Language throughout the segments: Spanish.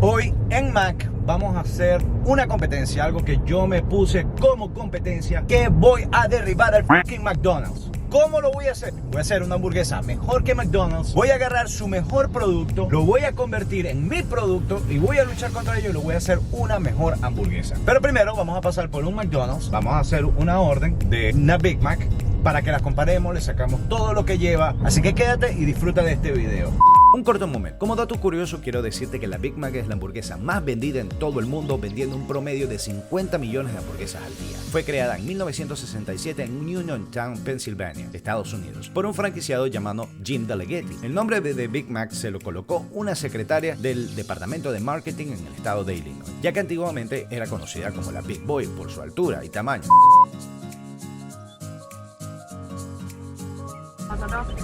Hoy en Mac vamos a hacer una competencia, algo que yo me puse como competencia, que voy a derribar al fucking McDonald's. ¿Cómo lo voy a hacer? Voy a hacer una hamburguesa mejor que McDonald's. Voy a agarrar su mejor producto, lo voy a convertir en mi producto y voy a luchar contra ello y lo voy a hacer una mejor hamburguesa. Pero primero vamos a pasar por un McDonald's. Vamos a hacer una orden de una Big Mac para que las comparemos, le sacamos todo lo que lleva. Así que quédate y disfruta de este video. Un corto momento. Como dato curioso, quiero decirte que la Big Mac es la hamburguesa más vendida en todo el mundo, vendiendo un promedio de 50 millones de hamburguesas al día. Fue creada en 1967 en Uniontown, Pensilvania, Estados Unidos, por un franquiciado llamado Jim Delagate. El nombre de Big Mac se lo colocó una secretaria del departamento de marketing en el estado de Illinois, ya que antiguamente era conocida como la Big Boy por su altura y tamaño.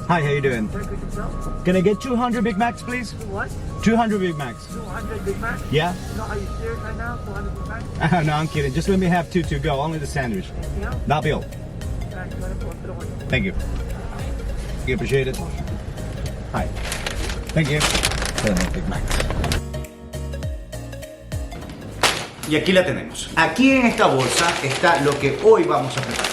Hi, how you doing? Can I get 200 Big Macs, please? What? 200 Big Macs. 200 Big Macs? Yeah? No, are you serious right now? 200 Big Macs? No, I'm kidding. Just let me have two to go. Only the sandwich. Yeah? That'll be all. Alright, go ahead, put it on. Thank you. You appreciate it? Hi. Thank you. Big Macs. Y aquí la tenemos. Aquí en esta bolsa está lo que hoy vamos a preparar.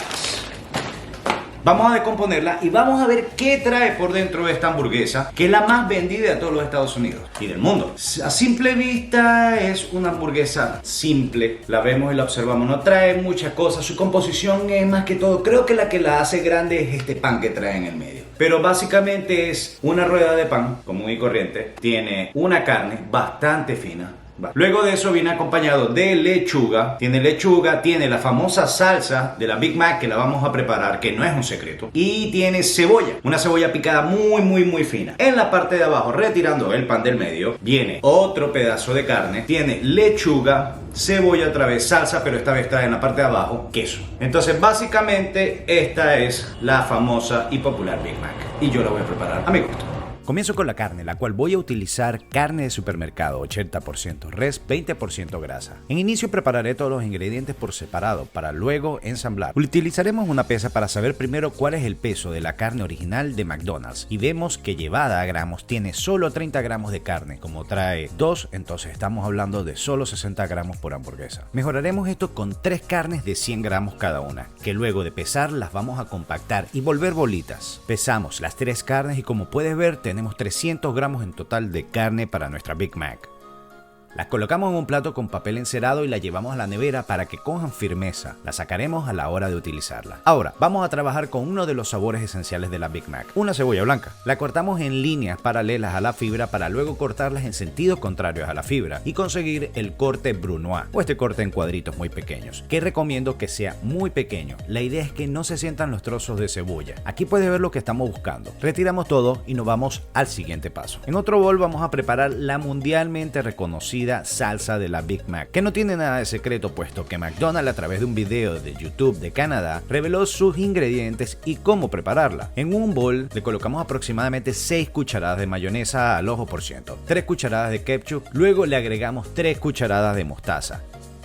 Vamos a descomponerla y vamos a ver qué trae por dentro de esta hamburguesa, que es la más vendida de todos los Estados Unidos y del mundo. A simple vista es una hamburguesa simple, la vemos y la observamos, no trae muchas cosas, su composición es más que todo, creo que la hace grande es este pan que trae en el medio. Pero básicamente es una rueda de pan común y corriente, tiene una carne bastante fina. Luego de eso viene acompañado de lechuga, tiene la famosa salsa de la Big Mac que la vamos a preparar, que no es un secreto, y tiene cebolla, una cebolla picada muy fina. En la parte de abajo, retirando el pan del medio, viene otro pedazo de carne, tiene lechuga, cebolla otra vez, salsa, pero esta vez está en la parte de abajo, queso. Entonces básicamente esta es la famosa y popular Big Mac y yo la voy a preparar a mi gusto. Comienzo con la carne, la cual voy a utilizar carne de supermercado, 80% res, 20% grasa. En inicio prepararé todos los ingredientes por separado para luego ensamblar. Utilizaremos una pesa para saber primero cuál es el peso de la carne original de McDonald's y vemos que llevada a gramos tiene solo 30 gramos de carne. Como trae 2, entonces estamos hablando de solo 60 gramos por hamburguesa. Mejoraremos esto con 3 carnes de 100 gramos cada una, que luego de pesar las vamos a compactar y volver bolitas. Pesamos las 3 carnes y como puedes ver tenemos 300 gramos en total de carne para nuestra Big Mac. Las colocamos en un plato con papel encerado y la llevamos a la nevera para que cojan firmeza. La sacaremos a la hora de utilizarla. Ahora, vamos a trabajar con uno de los sabores esenciales de la Big Mac, una cebolla blanca. La cortamos en líneas paralelas a la fibra para luego cortarlas en sentidos contrarios a la fibra y conseguir el corte brunoise, o este corte en cuadritos muy pequeños, que recomiendo que sea muy pequeño. La idea es que no se sientan los trozos de cebolla. Aquí puedes ver lo que estamos buscando. Retiramos todo y nos vamos al siguiente paso. En otro bol vamos a preparar la mundialmente reconocida salsa de la Big Mac, que no tiene nada de secreto puesto que McDonald's a través de un video de YouTube de Canadá reveló sus ingredientes y cómo prepararla. En un bol le colocamos aproximadamente 6 cucharadas de mayonesa al ojo por ciento, 3 cucharadas de ketchup, luego le agregamos 3 cucharadas de mostaza,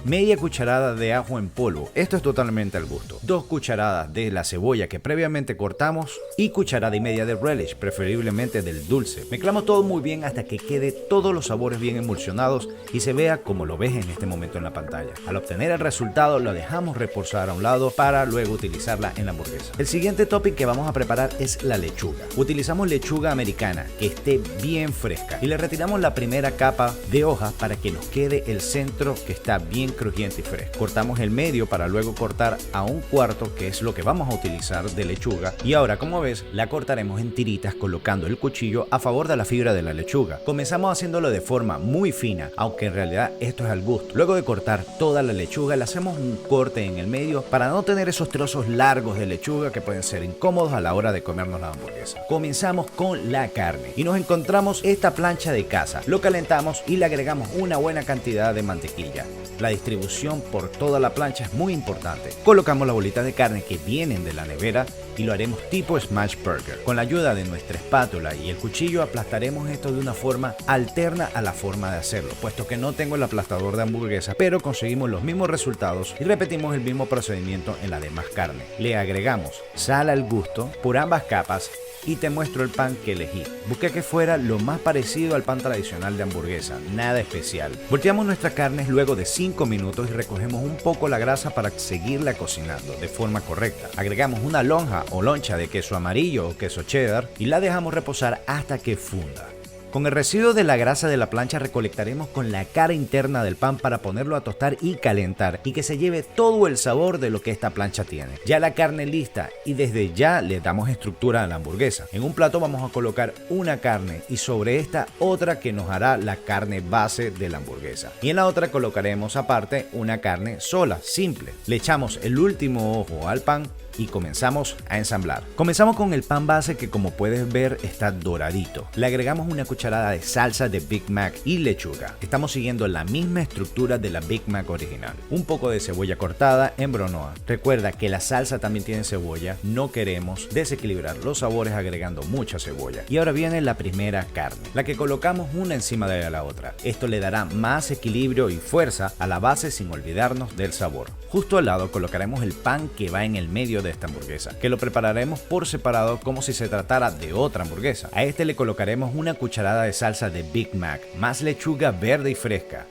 media cucharada de ajo en polvo, esto es totalmente al gusto, 2 cucharadas de la cebolla que previamente cortamos y cucharada y media de relish, preferiblemente del dulce. Mezclamos todo muy bien hasta que quede todos los sabores bien emulsionados y se vea como lo ves en este momento en la pantalla. Al obtener el resultado lo dejamos reposar a un lado para luego utilizarla en la hamburguesa. El siguiente topping que vamos a preparar es la lechuga. Utilizamos lechuga americana que esté bien fresca y le retiramos la primera capa de hojas para que nos quede el centro que está bien crujiente y fresco. Cortamos el medio para luego cortar a un cuarto, que es lo que vamos a utilizar de lechuga, y ahora como ves la cortaremos en tiritas colocando el cuchillo a favor de la fibra de la lechuga. Comenzamos haciéndolo de forma muy fina, aunque en realidad esto es al gusto. Luego de cortar toda la lechuga le hacemos un corte en el medio para no tener esos trozos largos de lechuga que pueden ser incómodos a la hora de comernos la hamburguesa. Comenzamos con la carne y nos encontramos esta plancha de casa. Lo calentamos y le agregamos una buena cantidad de mantequilla. La distribución por toda la plancha es muy importante. Colocamos las bolitas de carne que vienen de la nevera y lo haremos tipo smash burger. Con la ayuda de nuestra espátula y el cuchillo aplastaremos esto de una forma alterna a la forma de hacerlo, puesto que no tengo el aplastador de hamburguesa, pero conseguimos los mismos resultados y repetimos el mismo procedimiento en la demás carne. Le agregamos sal al gusto por ambas capas y te muestro el pan que elegí. Busqué que fuera lo más parecido al pan tradicional de hamburguesa, nada especial. Volteamos nuestras carnes luego de 5 minutos y recogemos un poco la grasa para seguirla cocinando de forma correcta. Agregamos una lonja o loncha de queso amarillo o queso cheddar y la dejamos reposar hasta que funda. Con el residuo de la grasa de la plancha recolectaremos con la cara interna del pan para ponerlo a tostar y calentar y que se lleve todo el sabor de lo que esta plancha tiene. Ya la carne lista y desde ya le damos estructura a la hamburguesa. En un plato vamos a colocar una carne y sobre esta otra que nos hará la carne base de la hamburguesa. Y en la otra colocaremos aparte una carne sola, simple. Le echamos el último ojo al pan y comenzamos a ensamblar. Comenzamos con el pan base que como puedes ver está doradito. Le agregamos una cucharada de salsa de Big Mac y lechuga. Estamos siguiendo la misma estructura de la Big Mac original. Un poco de cebolla cortada en bronoa. Recuerda que la salsa también tiene cebolla, no queremos desequilibrar los sabores agregando mucha cebolla. Y ahora viene la primera carne, la que colocamos una encima de la otra. Esto le dará más equilibrio y fuerza a la base sin olvidarnos del sabor. Justo al lado colocaremos el pan que va en el medio de esta hamburguesa, que lo prepararemos por separado como si se tratara de otra hamburguesa. A este le colocaremos una cucharada de salsa de Big Mac, más lechuga verde y fresca,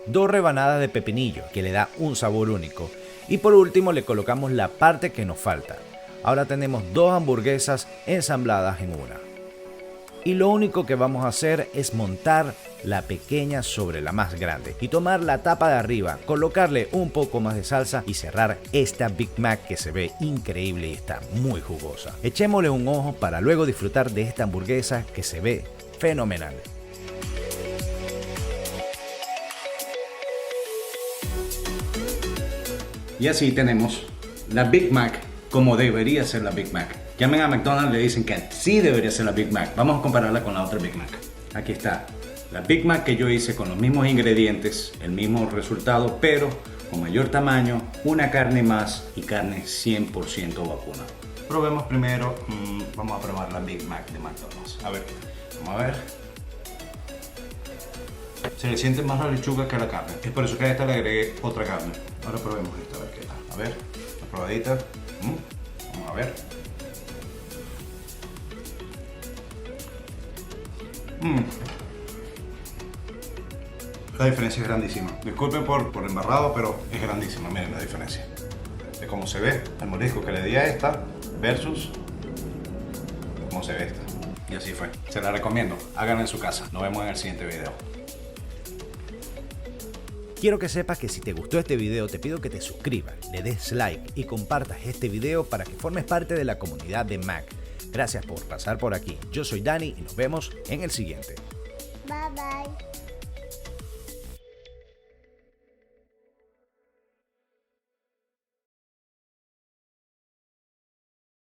2 rebanadas de pepinillo que le da un sabor único y por último le colocamos la parte que nos falta. Ahora tenemos 2 hamburguesas ensambladas en una. Y lo único que vamos a hacer es montar la pequeña sobre la más grande y tomar la tapa de arriba, colocarle un poco más de salsa y cerrar esta Big Mac que se ve increíble y está muy jugosa. Echémosle un ojo para luego disfrutar de esta hamburguesa que se ve fenomenal. Y así tenemos la Big Mac como debería ser la Big Mac. Llamen a McDonald's y le dicen que sí debería ser la Big Mac. Vamos a compararla con la otra Big Mac. Aquí está la Big Mac que yo hice con los mismos ingredientes, el mismo resultado, pero con mayor tamaño, una carne más y carne 100% vacuna. Probemos primero, vamos a probar la Big Mac de McDonald's. A ver, vamos a ver. Se le siente más la lechuga que la carne. Es por eso que a esta le agregué otra carne. Ahora probemos esta, a ver qué tal. A ver, la probadita. Vamos a ver. La diferencia es grandísima. Disculpen por embarrado, pero es grandísima. Miren la diferencia de cómo se ve el mordisco que le di a esta versus cómo se ve esta. Y así fue. Se la recomiendo. Háganla en su casa. Nos vemos en el siguiente video. Quiero que sepas que si te gustó este video te pido que te suscribas, le des like y compartas este video para que formes parte de la comunidad de Mac. Gracias por pasar por aquí. Yo soy Dani y nos vemos en el siguiente. Bye bye.